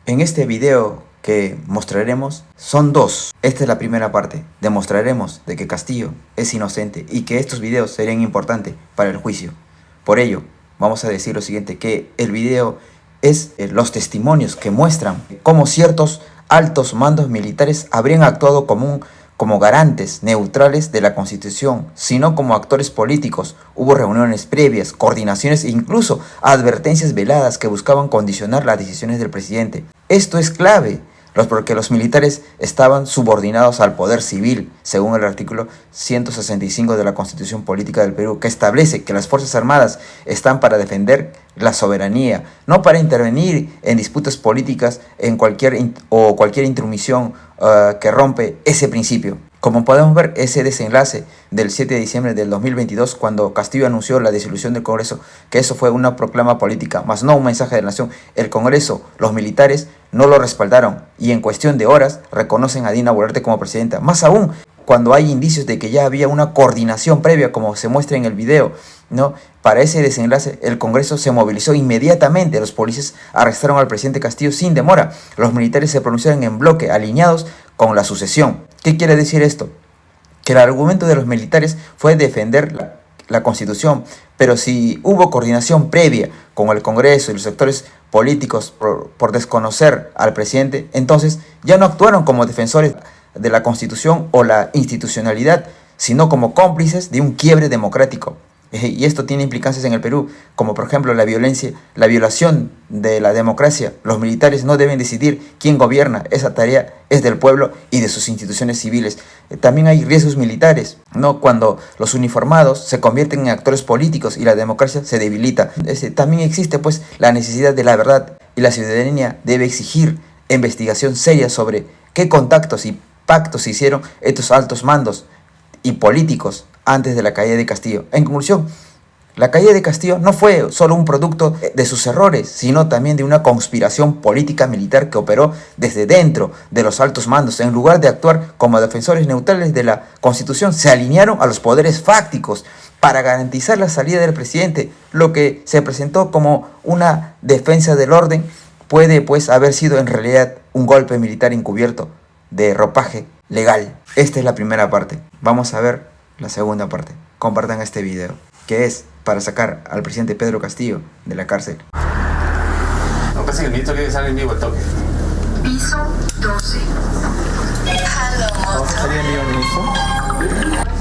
En este video que mostraremos son dos. Esta es la primera parte. Demostraremos de que Castillo es inocente y que estos videos serían importantes para el juicio. Por ello, vamos a decir lo siguiente, que el video es los testimonios que muestran cómo ciertos altos mandos militares habrían actuado como garantes neutrales de la Constitución, sino como actores políticos. Hubo reuniones previas, coordinaciones e incluso advertencias veladas que buscaban condicionar las decisiones del presidente. Esto es clave, porque los militares estaban subordinados al poder civil, según el artículo 165 de la Constitución Política del Perú, que establece que las Fuerzas Armadas están para defender la soberanía, no para intervenir en disputas políticas en cualquier intromisión que rompe ese principio. Como podemos ver, ese desenlace del 7 de diciembre del 2022, cuando Castillo anunció la disolución del Congreso, que eso fue una proclama política, más no un mensaje de la nación, el Congreso, los militares no lo respaldaron y en cuestión de horas reconocen a Dina Boluarte como presidenta. Más aún, cuando hay indicios de que ya había una coordinación previa, como se muestra en el video, ¿no? Para ese desenlace, el Congreso se movilizó inmediatamente. Los policías arrestaron al presidente Castillo sin demora. Los militares se pronunciaron en bloque, alineados con la sucesión. ¿Qué quiere decir esto? Que el argumento de los militares fue defender la Constitución, pero si hubo coordinación previa con el Congreso y los sectores políticos por desconocer al presidente, entonces ya no actuaron como defensores de la Constitución o la institucionalidad, sino como cómplices de un quiebre democrático. Y esto tiene implicancias en el Perú, como por ejemplo la violación de la democracia. Los militares no deben decidir quién gobierna, esa tarea es del pueblo y de sus instituciones civiles. También hay riesgos militares, ¿no? Cuando los uniformados se convierten en actores políticos y la democracia se debilita. También existe pues la necesidad de la verdad y la ciudadanía debe exigir investigación seria sobre qué contactos y pactos se hicieron estos altos mandos y políticos antes de la caída de Castillo. En conclusión, la caída de Castillo no fue solo un producto de sus errores, sino también de una conspiración política militar que operó desde dentro de los altos mandos. En lugar de actuar como defensores neutrales de la Constitución, se alinearon a los poderes fácticos para garantizar la salida del presidente. Lo que se presentó como una defensa del orden puede pues haber sido en realidad un golpe militar encubierto de ropaje legal. Esta es la primera parte. Vamos a ver la segunda parte. Compartan este video, que es para sacar al presidente Pedro Castillo de la cárcel. No parece que el ministro quiere salir en vivo al toque. Piso 12. ¿Vamos a salir en vivo, ministro?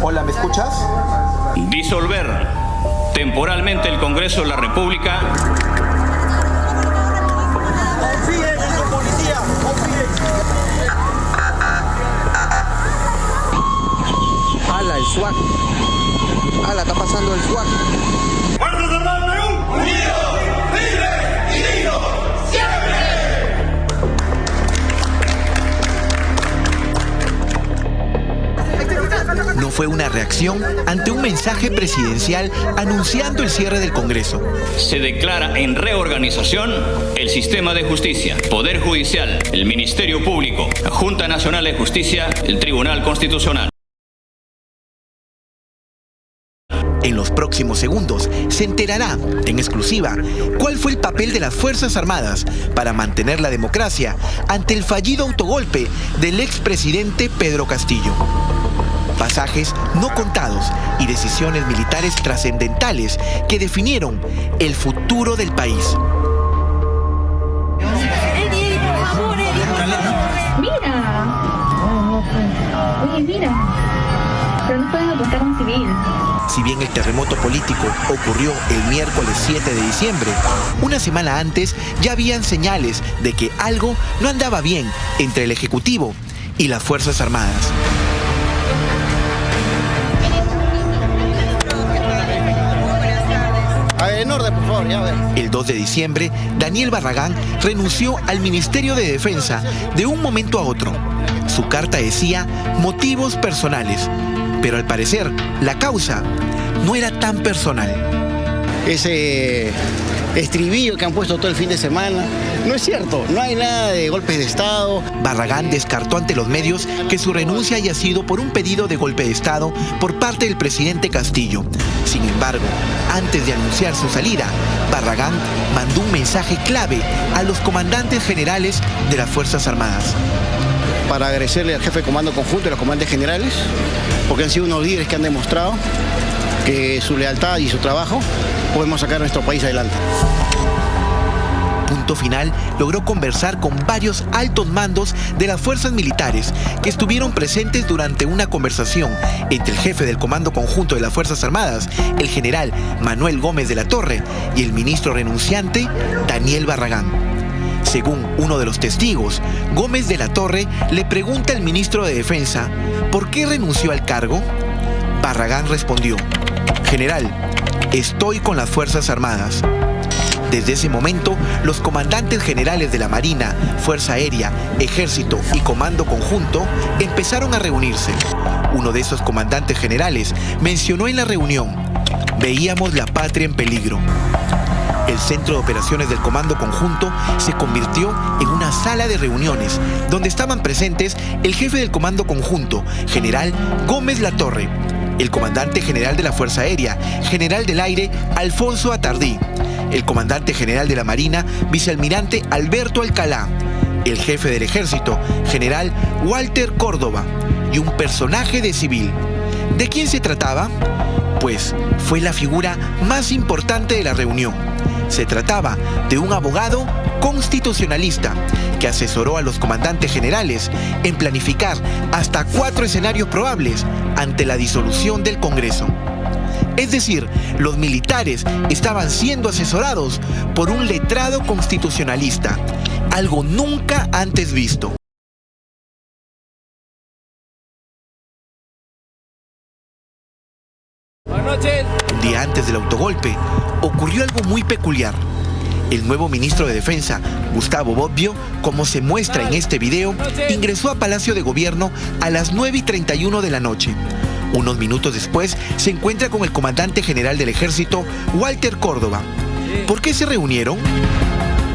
Hola, ¿me escuchas? Disolver temporalmente el Congreso de la República. Confíen en su policía, confíen. Ala, el SWAT. Ala, está pasando el SWAT. ¡Fuerzas Armadas Perú! ¡Unidos, libres y dignos! ¡Siempre! No fue una reacción ante un mensaje presidencial anunciando el cierre del Congreso. Se declara en reorganización el sistema de justicia, Poder Judicial, el Ministerio Público, la Junta Nacional de Justicia, el Tribunal Constitucional. En los próximos segundos se enterará, en exclusiva, cuál fue el papel de las Fuerzas Armadas para mantener la democracia ante el fallido autogolpe del expresidente Pedro Castillo. Pasajes no contados y decisiones militares trascendentales que definieron el futuro del país. Eddie, por favor, Eddie, por favor. Mira. Oye, mira. Pero no pueden apostar a un civil. Si bien el terremoto político ocurrió el miércoles 7 de diciembre, una semana antes ya habían señales de que algo no andaba bien entre el Ejecutivo y las Fuerzas Armadas. En orden, por favor, ya ver. El 2 de diciembre, Daniel Barragán renunció al Ministerio de Defensa de un momento a otro. Su carta decía motivos personales, pero al parecer la causa no era tan personal. Ese estribillo que han puesto todo el fin de semana, No es cierto, no hay nada de golpes de Estado. Barragán descartó ante los medios que su renuncia haya sido por un pedido de golpe de Estado por parte del presidente Castillo. Sin embargo, antes de anunciar su salida, Barragán mandó un mensaje clave a los comandantes generales de las Fuerzas Armadas. Para agradecerle al jefe de comando conjunto y a los comandantes generales, porque han sido unos líderes que han demostrado que su lealtad y su trabajo podemos sacar a nuestro país adelante. Punto Final logró conversar con varios altos mandos de las fuerzas militares que estuvieron presentes durante una conversación entre el jefe del Comando Conjunto de las Fuerzas Armadas, el general Manuel Gómez de la Torre, y el ministro renunciante, Daniel Barragán. Según uno de los testigos, Gómez de la Torre le pregunta al ministro de Defensa ¿por qué renunció al cargo? Barragán respondió: General, estoy con las Fuerzas Armadas. Desde ese momento, los comandantes generales de la Marina, Fuerza Aérea, Ejército y Comando Conjunto empezaron a reunirse. Uno de esos comandantes generales mencionó en la reunión: veíamos la patria en peligro. El centro de operaciones del Comando Conjunto se convirtió en una sala de reuniones donde estaban presentes el jefe del Comando Conjunto, general Gómez La Torre, el comandante general de la Fuerza Aérea, general del Aire Alfonso Atardí, el comandante general de la Marina, vicealmirante Alberto Alcalá, el jefe del Ejército, general Walter Córdoba, y un personaje de civil. ¿De quién se trataba? Pues fue la figura más importante de la reunión. Se trataba de un abogado constitucionalista que asesoró a los comandantes generales en planificar hasta 4 escenarios probables ante la disolución del Congreso. Es decir, los militares estaban siendo asesorados por un letrado constitucionalista, algo nunca antes visto. Un día antes del autogolpe, ocurrió algo muy peculiar. El nuevo ministro de Defensa, Gustavo Bobbio, como se muestra en este video, ingresó a Palacio de Gobierno a las 9:31 de la noche. Unos minutos después, se encuentra con el comandante general del Ejército, Walter Córdoba. ¿Por qué se reunieron?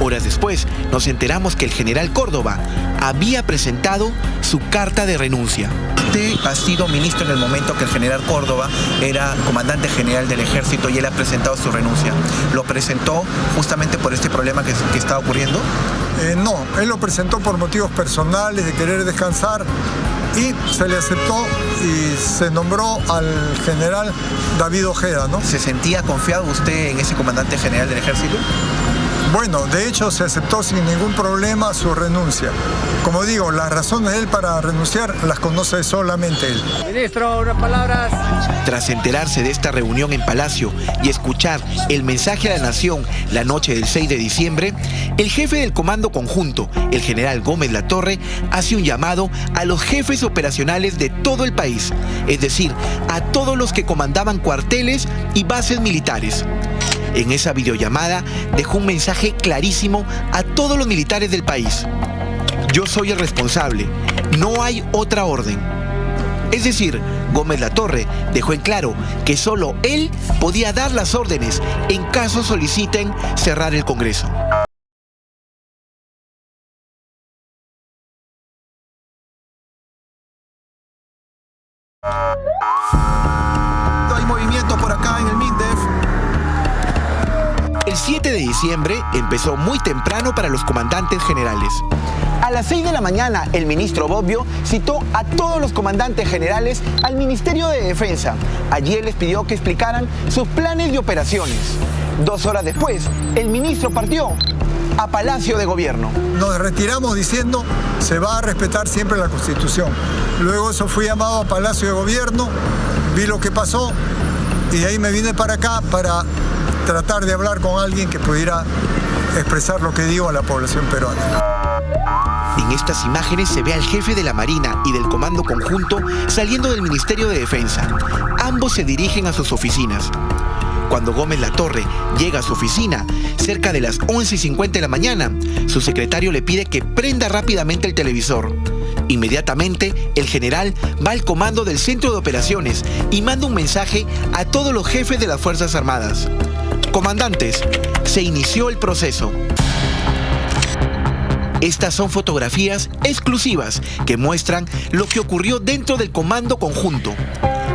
Horas después, nos enteramos que el general Córdoba había presentado su carta de renuncia. Usted ha sido ministro en el momento que el general Córdoba era comandante general del Ejército y él ha presentado su renuncia. ¿Lo presentó justamente por este problema que está ocurriendo? No, él lo presentó por motivos personales, de querer descansar, y se le aceptó y se nombró al general David Ojeda, ¿no? ¿Se sentía confiado usted en ese comandante general del Ejército? Bueno, de hecho se aceptó sin ningún problema su renuncia. Como digo, las razones de él para renunciar las conoce solamente él. Ministro, unas palabras. Tras enterarse de esta reunión en Palacio y escuchar el mensaje a la nación la noche del 6 de diciembre, el jefe del Comando Conjunto, el general Gómez La Torre, hace un llamado a los jefes operacionales de todo el país, es decir, a todos los que comandaban cuarteles y bases militares. En esa videollamada dejó un mensaje clarísimo a todos los militares del país: yo soy el responsable, no hay otra orden. Es decir, Gómez La Torre dejó en claro que solo él podía dar las órdenes en caso soliciten cerrar el Congreso. Hay movimiento por acá en el MINDEF. El 7 de diciembre empezó muy temprano para los comandantes generales. A las 6 de la mañana, el ministro Bobbio citó a todos los comandantes generales al Ministerio de Defensa. Allí él les pidió que explicaran sus planes de operaciones. 2 horas después, el ministro partió a Palacio de Gobierno. Nos retiramos diciendo se va a respetar siempre la Constitución. Luego eso fui llamado a Palacio de Gobierno, vi lo que pasó y de ahí me vine para acá para tratar de hablar con alguien que pudiera expresar lo que digo a la población peruana. En estas imágenes se ve al jefe de la Marina y del Comando Conjunto saliendo del Ministerio de Defensa. Ambos se dirigen a sus oficinas. Cuando Gómez La Torre llega a su oficina, cerca de las 11:50 de la mañana, su secretario le pide que prenda rápidamente el televisor. Inmediatamente, el general va al comando del centro de operaciones y manda un mensaje a todos los jefes de las Fuerzas Armadas. Comandantes, se inició el proceso. Estas son fotografías exclusivas que muestran lo que ocurrió dentro del Comando Conjunto.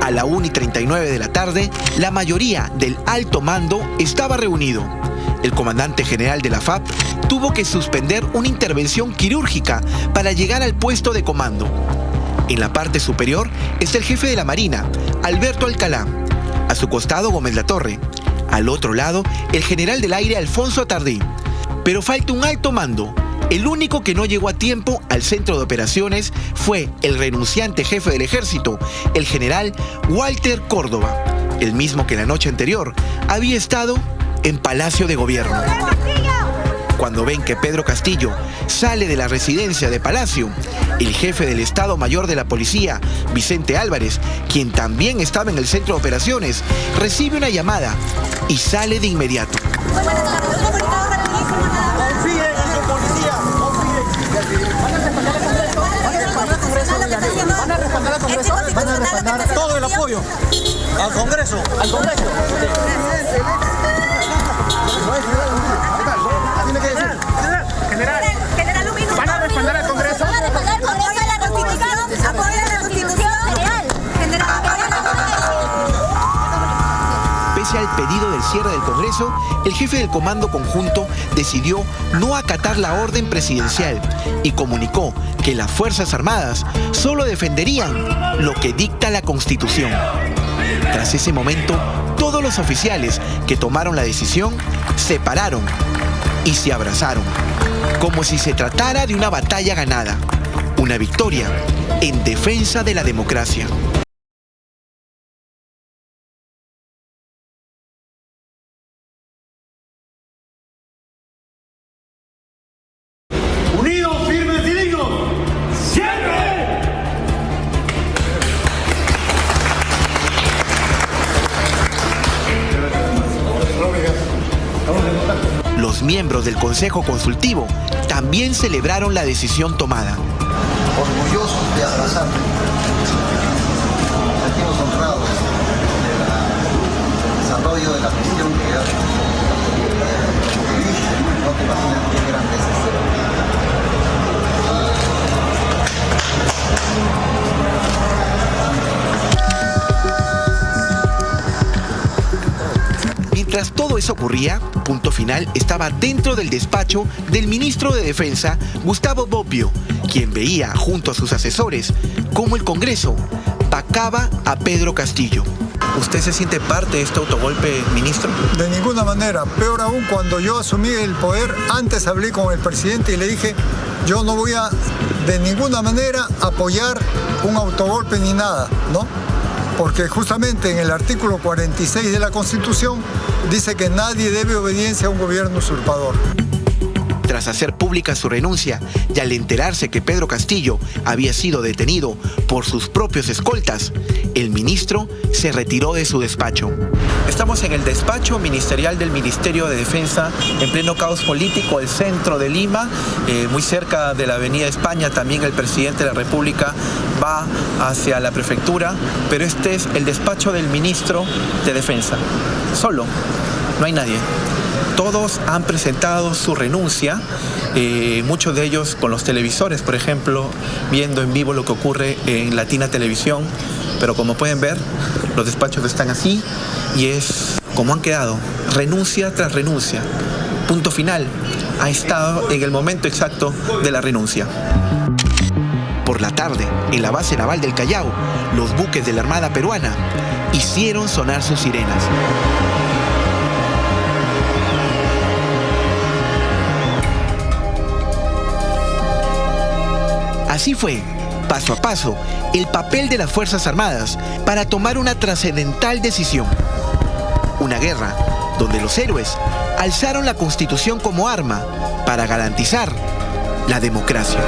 A la 1:39 de la tarde, la mayoría del alto mando estaba reunido. El comandante general de la FAP tuvo que suspender una intervención quirúrgica para llegar al puesto de comando. En la parte superior está el jefe de la Marina, Alberto Alcalá. A su costado, Gómez Latorre. Al otro lado, el general del aire, Alfonso Atardí. Pero falta un alto mando. El único que no llegó a tiempo al centro de operaciones fue el renunciante jefe del ejército, el general Walter Córdoba, el mismo que la noche anterior había estado en Palacio de Gobierno. Cuando ven que Pedro Castillo sale de la residencia de Palacio, el jefe del Estado Mayor de la Policía, Vicente Álvarez, quien también estaba en el centro de operaciones, recibe una llamada y sale de inmediato. ¿Van a respaldar al Congreso? ¿Van a respaldar todo el apoyo al Congreso? ¿Al Congreso? Tiene que decir. General, ¿van a respaldar al Congreso? ¿Van a respaldar al Congreso de la Constitución? ¿Apoya la Constitución? General, Pese al pedido del cierre del Congreso, el jefe del Comando Conjunto decidió no acatar la orden presidencial y comunicó que las Fuerzas Armadas solo defenderían lo que dicta la Constitución. Tras ese momento, todos los oficiales que tomaron la decisión se pararon y se abrazaron, como si se tratara de una batalla ganada, una victoria en defensa de la democracia. Unidos, firmes y dignos, siempre. Los miembros del Consejo Consultivo también celebraron la decisión tomada. Orgullosos de abrazarme, sentimos honrados del desarrollo de la gestión que no te imaginas qué grande es esto. Mientras todo eso ocurría, Punto Final estaba dentro del despacho del ministro de Defensa, Gustavo Bobbio, quien veía junto a sus asesores cómo el Congreso vacaba a Pedro Castillo. ¿Usted se siente parte de este autogolpe, ministro? De ninguna manera. Peor aún, cuando yo asumí el poder, antes hablé con el presidente y le dije, yo no voy a de ninguna manera apoyar un autogolpe ni nada, ¿no? Porque justamente en el artículo 46 de la Constitución dice que nadie debe obediencia a un gobierno usurpador. Tras hacer pública su renuncia y al enterarse que Pedro Castillo había sido detenido por sus propios escoltas, el ministro se retiró de su despacho. Estamos en el despacho ministerial del Ministerio de Defensa, en pleno caos político, el centro de Lima, muy cerca de la Avenida España. También el presidente de la República va hacia la prefectura, pero este es el despacho del ministro de Defensa. Solo, no hay nadie. Todos han presentado su renuncia, muchos de ellos con los televisores, por ejemplo, viendo en vivo lo que ocurre en Latina Televisión. Pero como pueden ver, los despachos están así y es como han quedado, renuncia tras renuncia. Punto Final ha estado en el momento exacto de la renuncia. Por la tarde, en la base naval del Callao, los buques de la Armada peruana hicieron sonar sus sirenas. Así fue, paso a paso, el papel de las Fuerzas Armadas para tomar una trascendental decisión. Una guerra donde los héroes alzaron la Constitución como arma para garantizar la democracia.